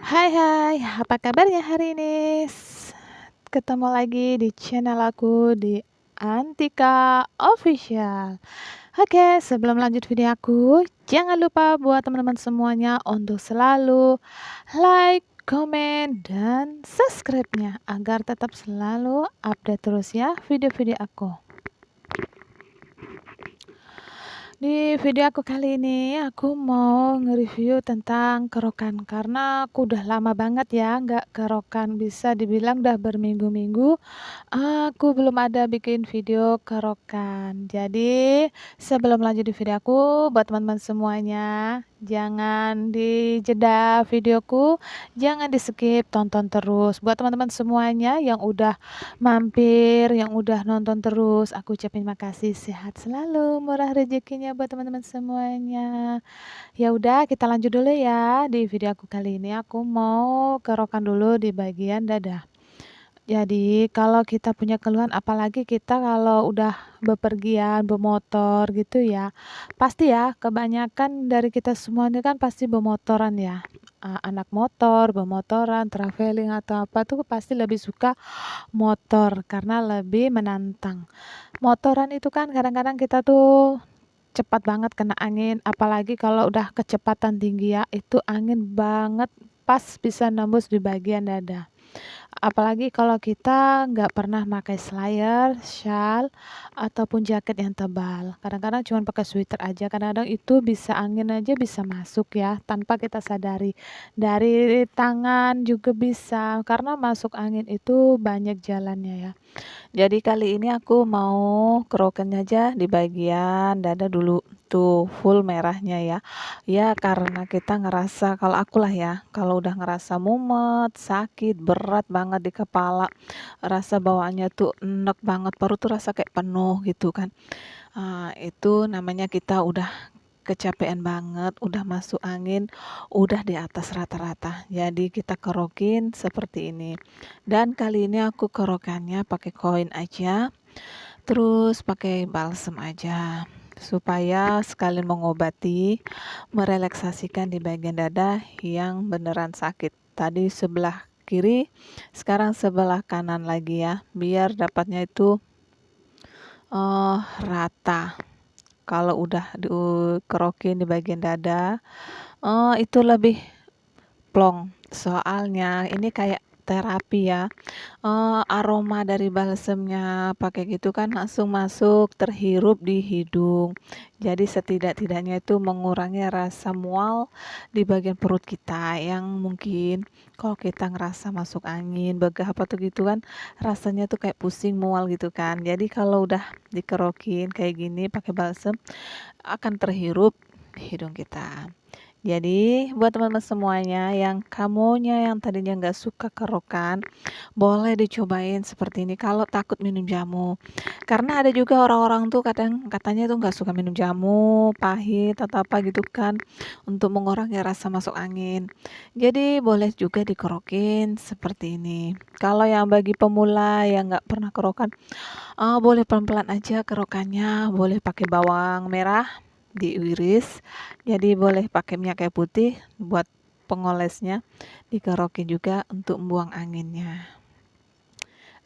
Hai hai, apa kabarnya hari ini? Ketemu lagi di channel aku di Antika Official. Oke, sebelum lanjut video aku, jangan lupa buat teman-teman semuanya untuk selalu like, komen, dan subscribe-nya agar tetap selalu update terus ya video-video aku. Di video aku kali ini, aku mau nge-review tentang kerokan karena aku udah lama banget ya nggak kerokan, bisa dibilang udah berminggu-minggu aku belum ada bikin video kerokan. Jadi sebelum lanjut di video aku, buat teman-teman semuanya, jangan dijeda videoku, jangan di skip, tonton terus. Buat teman-teman semuanya yang udah mampir, yang udah nonton terus, aku ucapin makasih, sehat selalu, murah rezekinya buat teman-teman semuanya. Ya udah, kita lanjut dulu ya. Di video aku kali ini aku mau kerokan dulu di bagian dada. Jadi kalau kita punya keluhan, apalagi kita kalau udah bepergian, bermotor gitu ya, pasti ya kebanyakan dari kita semua ini kan pasti bermotoran ya. Anak motor, bermotoran, traveling atau apa tuh pasti lebih suka motor karena lebih menantang. Motoran itu kan kadang-kadang kita tuh cepat banget kena angin, apalagi kalau udah kecepatan tinggi ya, itu angin banget pas bisa nembus di bagian dada. Apalagi kalau kita nggak pernah pakai slayer, shawl, ataupun jaket yang tebal. Kadang-kadang cuma pakai sweater aja, kadang-kadang itu bisa angin aja bisa masuk ya, tanpa kita sadari. Dari tangan juga bisa, karena masuk angin itu banyak jalannya ya. Jadi kali ini aku mau keroken aja di bagian dada dulu. Tuh full merahnya ya. Ya karena kita ngerasa, kalau aku lah ya, kalau udah ngerasa mumet, sakit, berat banget di kepala, rasa bawaannya tuh enek banget, perut tuh rasa kayak penuh gitu kan. Itu namanya kita udah kecapean banget, udah masuk angin, udah di atas rata-rata. Jadi kita kerokin seperti ini. Dan kali ini aku kerokannya pakai koin aja, terus pakai balsem aja. Supaya sekalian mengobati, merelaksasikan di bagian dada yang beneran sakit. Tadi sebelah kiri, sekarang sebelah kanan lagi ya. Biar dapatnya itu rata. Kalau udah dikerokin di bagian dada, itu lebih plong. Soalnya ini kayak terapi ya. Aroma dari balsemnya pakai gitu kan langsung masuk, terhirup di hidung. Jadi setidak-tidaknya itu mengurangi rasa mual di bagian perut kita yang mungkin kalau kita ngerasa masuk angin, begah apa tuh gitu kan, rasanya tuh kayak pusing, mual gitu kan. Jadi kalau udah dikerokin kayak gini pakai balsem akan terhirup di hidung kita. Jadi buat teman-teman semuanya yang kamunya yang tadinya nggak suka kerokan, boleh dicobain seperti ini kalau takut minum jamu. Karena ada juga orang-orang tuh kadang katanya tuh nggak suka minum jamu, pahit atau apa gitu kan, untuk mengurangi rasa masuk angin. Jadi boleh juga dikerokin seperti ini. Kalau yang bagi pemula yang nggak pernah kerokan, boleh pelan-pelan aja kerokannya, boleh pakai bawang merah diiris, jadi boleh pakai minyak kayu putih buat pengolesnya, dikerokin juga untuk buang anginnya.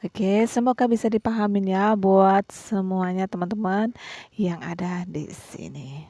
Oke, semoga bisa dipahamin ya buat semuanya teman-teman yang ada di sini.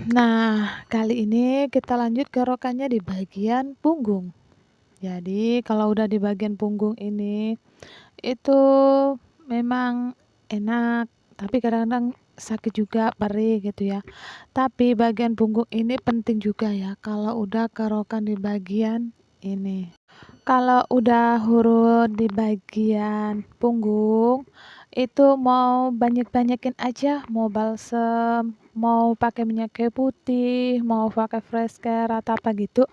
Nah, kali ini kita lanjut kerokannya di bagian punggung. Jadi, kalau udah di bagian punggung ini, itu memang enak, tapi kadang-kadang sakit juga, perih gitu ya. Tapi bagian punggung ini penting juga ya, kalau udah kerokan di bagian ini. Kalau udah urut di bagian punggung, itu mau banyak-banyakin aja, mau balsem, mau pakai minyak kayu putih, mau pakai fresh care atau apa gitu.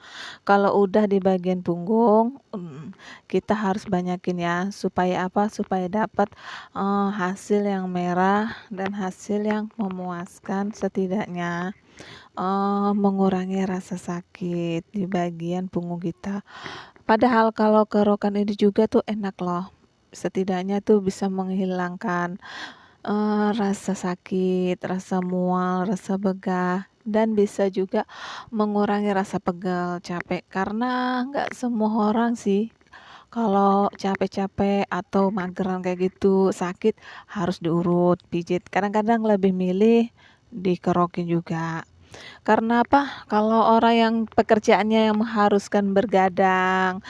Kalau udah di bagian punggung, kita harus banyakin ya, supaya apa? Supaya dapat hasil yang merah dan hasil yang memuaskan, setidaknya mengurangi rasa sakit di bagian punggung kita. Padahal kalau kerokan ini juga tuh enak loh. Setidaknya tuh bisa menghilangkan rasa sakit, rasa mual, rasa begah, dan bisa juga mengurangi rasa pegal, capek. Karena nggak semua orang sih kalau capek-capek atau mageran kayak gitu, sakit harus diurut, pijit. Kadang-kadang lebih milih dikerokin juga. Karena apa, kalau orang yang pekerjaannya yang mengharuskan bergadang,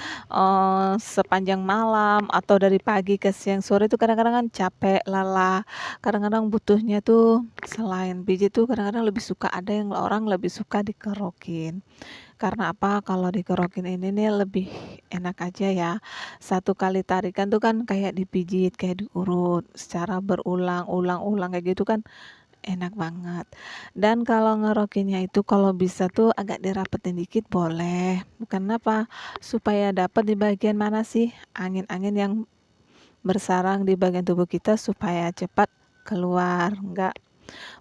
sepanjang malam atau dari pagi ke siang sore itu kadang-kadang kan capek, lelah. Kadang-kadang butuhnya tuh selain pijit tuh kadang-kadang lebih suka, ada yang orang lebih suka dikerokin. Karena apa, kalau dikerokin ini nih lebih enak aja ya. Satu kali tarikan tuh kan kayak dipijit, kayak diurut secara berulang-ulang kayak gitu kan enak banget. Dan kalau ngerokinnya itu kalau bisa tuh agak dirapetin dikit boleh. Kenapa? Supaya dapat di bagian mana sih angin-angin yang bersarang di bagian tubuh kita supaya cepat keluar, enggak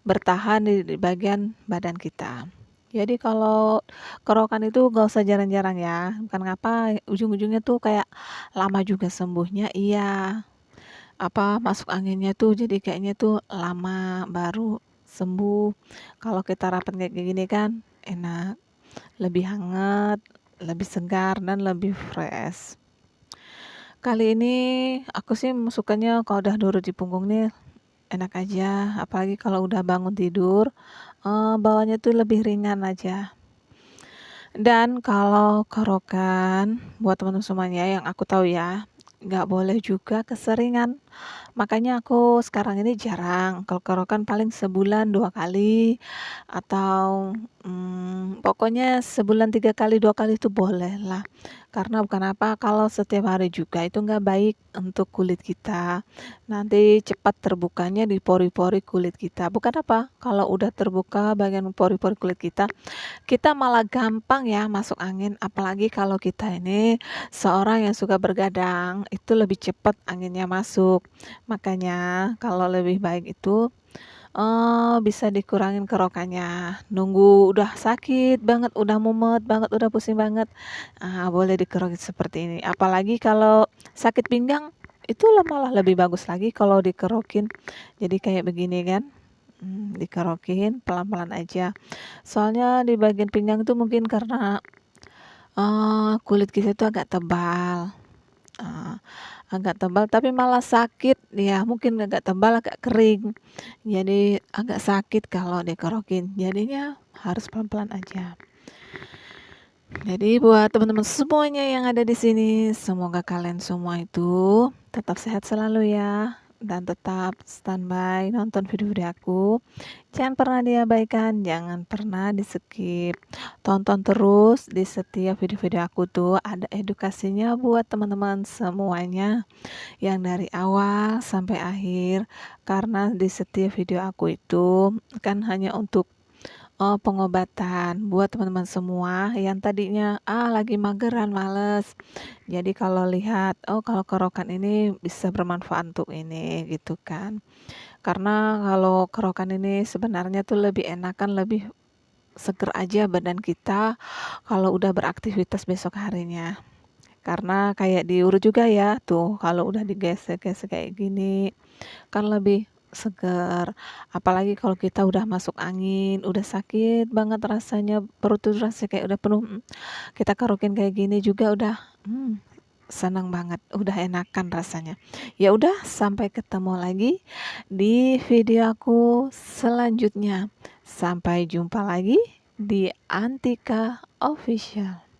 bertahan di bagian badan kita. Jadi kalau kerokan itu gak usah jarang-jarang ya. Bukan ngapa ujung-ujungnya tuh kayak lama juga sembuhnya. Iya, apa, masuk anginnya tuh jadi kayaknya tuh lama baru sembuh. Kalau kita rapat kayak gini kan enak, lebih hangat, lebih segar dan lebih fresh. Kali ini aku sih sukanya kalau udah duduk di punggung nih enak aja, apalagi kalau udah bangun tidur, bawaannya tuh lebih ringan aja. Dan kalau kerokan buat teman-teman semuanya yang aku tahu ya, nggak boleh juga keseringan. Makanya aku sekarang ini jarang, kalau kerokan paling sebulan 2 kali atau, pokoknya sebulan 3 kali, 2 kali itu bolehlah. Karena bukan apa, kalau setiap hari juga itu nggak baik untuk kulit kita. Nanti cepat terbukanya di pori-pori kulit kita. Bukan apa, kalau udah terbuka bagian pori-pori kulit kita, kita malah gampang ya masuk angin, apalagi kalau kita ini seorang yang suka bergadang, itu lebih cepat anginnya masuk. Makanya kalau lebih baik itu, bisa dikurangin kerokannya. Nunggu udah sakit banget, udah mumet banget, udah pusing banget, boleh dikerokin seperti ini. Apalagi kalau sakit pinggang, itu malah lebih bagus lagi kalau dikerokin. Jadi kayak begini kan, dikerokin pelan-pelan aja. Soalnya di bagian pinggang itu mungkin karena, kulit kita itu eee, agak tebal tapi malah sakit ya, mungkin agak tebal, agak kering. Jadi agak sakit kalau dikerokin, jadinya harus pelan-pelan aja. Jadi buat teman-teman semuanya yang ada di sini, semoga kalian semua itu tetap sehat selalu ya, dan tetap standby nonton video-video aku. Jangan pernah diabaikan, jangan pernah di-skip. Tonton terus di setiap video-video aku tuh ada edukasinya buat teman-teman semuanya yang dari awal sampai akhir. Karena di setiap video aku itu kan hanya untuk pengobatan buat teman-teman semua yang tadinya, lagi mageran, males. Jadi kalau lihat, oh kalau kerokan ini bisa bermanfaat untuk ini, gitu kan. Karena kalau kerokan ini sebenarnya tuh lebih enakan, lebih seger aja badan kita kalau udah beraktivitas besok harinya. Karena kayak diurut juga ya, tuh kalau udah digesek-gesek kayak gini, kan lebih segar. Apalagi kalau kita udah masuk angin, udah sakit banget rasanya, perut tuh rasanya kayak udah penuh, kita kerokin kayak gini juga udah, senang banget, udah enakan rasanya. Ya udah, sampai ketemu lagi di video aku selanjutnya. Sampai jumpa lagi di Antika Official.